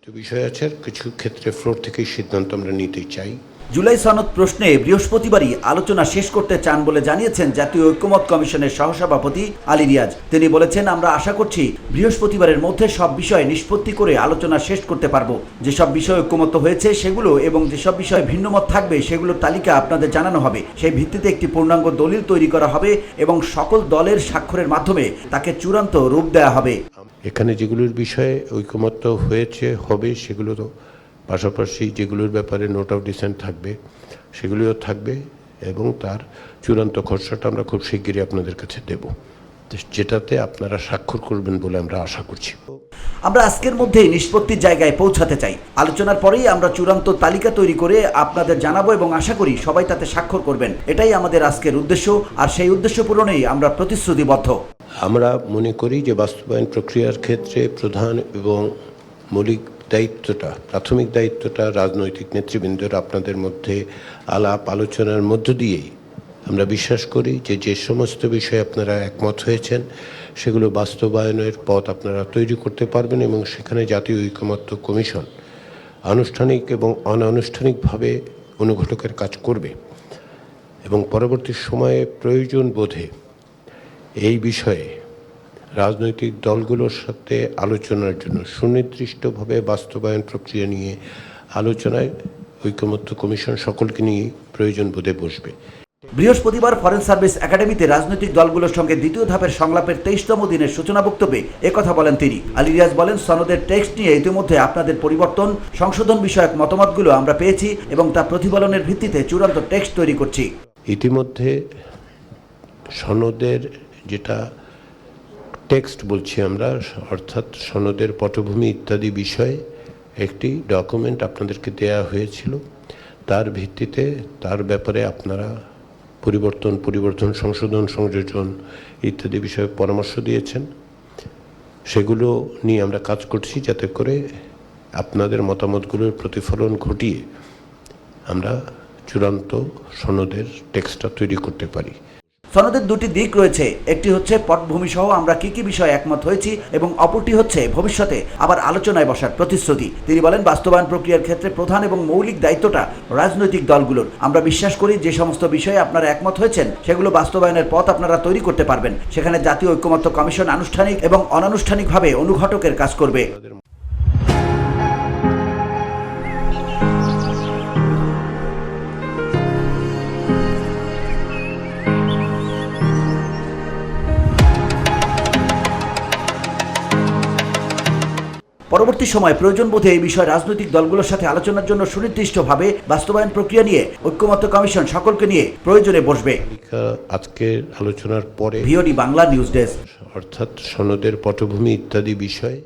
বিষয় আছে, কিছু ক্ষেত্রে ফ্লোর থেকেই সিদ্ধান্ত আমরা নিতে চাই। জুলাই সনদ প্রশ্নে বৃহস্পতিবারই আলোচনা শেষ করতে চান বলে জানিয়েছেন জাতীয় ঐক্যমত্য কমিশনের সহসভাপতি আলী রিয়াজ। তিনি বলেছেন, আমরা আশা করছি বৃহস্পতিবারের মধ্যে সব বিষয় নিষ্পত্তি করে আলোচনা শেষ করতে পারবো। যেসব বিষয় ঐক্যমত্য হয়েছে সেগুলো এবং যেসব বিষয়ে ভিন্নমত থাকবে সেগুলোর তালিকা আপনাদের জানানো হবে। সেই ভিত্তিতে একটি পূর্ণাঙ্গ দলিল তৈরি করা হবে এবং সকল দলের স্বাক্ষরের মাধ্যমে তাকে চূড়ান্ত রূপ দেওয়া হবে। এখানে যেগুলোর বিষয়ে ঐকমত্য হয়েছে হবে সেগুলো তো পাশাপাশি যেগুলোর ব্যাপারে নোট অফ ডিসেন্ট থাকবে সেগুলিও থাকবে এবং তার চূড়ান্ত খসড়াটা আমরা খুব শিগগিরই আপনাদের কাছে দেব, যেটাতে আপনারা স্বাক্ষর করবেন বলে আমরা আশা করছি। আমরা আজকের মধ্যেই নিষ্পত্তির জায়গায় পৌঁছাতে চাই। আলোচনার পরেই আমরা চূড়ান্ত তালিকা তৈরি করে আপনাদের জানাবো এবং আশা করি সবাই তাতে স্বাক্ষর করবেন। এটাই আমাদের আজকের উদ্দেশ্য, আর সেই উদ্দেশ্য পূরণেই আমরা প্রতিশ্রুতিবদ্ধ। আমরা মনে করি যে বাস্তবায়ন প্রক্রিয়ার ক্ষেত্রে প্রধান এবং মৌলিক দায়িত্বটা, প্রাথমিক দায়িত্বটা রাজনৈতিক নেতৃবৃন্দের আপনাদের মধ্যে আলাপ আলোচনার মধ্য দিয়েই আমরা বিশ্বাস করি যে যে সমস্ত বিষয়ে আপনারা একমত হয়েছেন সেগুলো বাস্তবায়নের পথ আপনারা তৈরি করতে পারবেন এবং সেখানে জাতীয় ঐকমত্য কমিশন আনুষ্ঠানিক এবং অনানুষ্ঠানিকভাবে অনুঘটকের কাজ করবে এবং পরবর্তী সময়ে প্রয়োজন বোধে এই বিষয়ে রাজনৈতিক দলগুলোর সাথে আলোচনার জন্য সুনির্দিষ্টভাবে বাস্তবায়ন প্রক্রিয়া নিয়ে আলোচনায় ঐকমত্য কমিশন সকলকে নিয়ে প্রয়োজন বোধে বসবে। বৃহস্পতিবার ফরেন সার্ভিস একাডেমিতে রাজনৈতিক দলগুলোর সঙ্গে দ্বিতীয় ধাপের সংলাপের 23তম দিনের সূচনা বক্তব্যে একথা বলেন তিনি। আলী রিয়াজ বলেন, সনদের টেক্সট নিয়ে ইতিমধ্যে আপনাদের পরিবর্তন সংশোধন বিষয়ক মতামতগুলো আমরা পেয়েছি এবং তা প্রতিফলনের ভিত্তিতে চূড়ান্ত টেক্সট তৈরি করছি। ইতিমধ্যে সনদের যেটা টেক্সট বলছি আমরা, অর্থাৎ সনদের পটভূমি ইত্যাদি বিষয়ে একটি ডকুমেন্ট আপনাদেরকে দেয়া হয়েছিল। তার ভিত্তিতে তার ব্যাপারে আপনারা পরিবর্তন সংশোধন সংযোজন ইত্যাদি বিষয়ে পরামর্শ দিয়েছেন। সেগুলো নিয়ে আমরা কাজ করছি যাতে করে আপনাদের মতামতগুলোর প্রতিফলন ঘটিয়ে আমরা চূড়ান্ত সনদের টেক্সটটা তৈরি করতে পারি। সনদের দুটি দিক রয়েছে, একটি হচ্ছে পটভূমি সহ আমরা কি কি বিষয়ে একমত হয়েছি এবং অপরটি হচ্ছে ভবিষ্যতে আবার আলোচনায় বসার প্রতিশ্রুতি। তিনি বলেন, বাস্তবায়ন প্রক্রিয়ার ক্ষেত্রে প্রধান এবং মৌলিক দায়িত্বটা রাজনৈতিক দলগুলোর। আমরা বিশ্বাস করি যে সমস্ত বিষয়ে আপনারা একমত হয়েছেন সেগুলো বাস্তবায়নের পথ আপনারা তৈরি করতে পারবেন। সেখানে জাতীয় ঐক্যমত্য কমিশন আনুষ্ঠানিক এবং অনানুষ্ঠানিকভাবে অনুঘটকের কাজ করবে। পরবর্তী সময় প্রয়োজন বোধে এই বিষয়ে রাজনৈতিক দলগুলোর সাথে আলোচনার জন্য সুনির্দিষ্টভাবে বাস্তবায়ন প্রক্রিয়া নিয়ে ঐক্যমত্য কমিশন সকলকে নিয়ে প্রয়োজনে বসবে। আজকের আলোচনার পরে ভিওডি বাংলা নিউজ ডেস্ক। অর্থাৎ সনদের পটভূমি ইত্যাদি বিষয়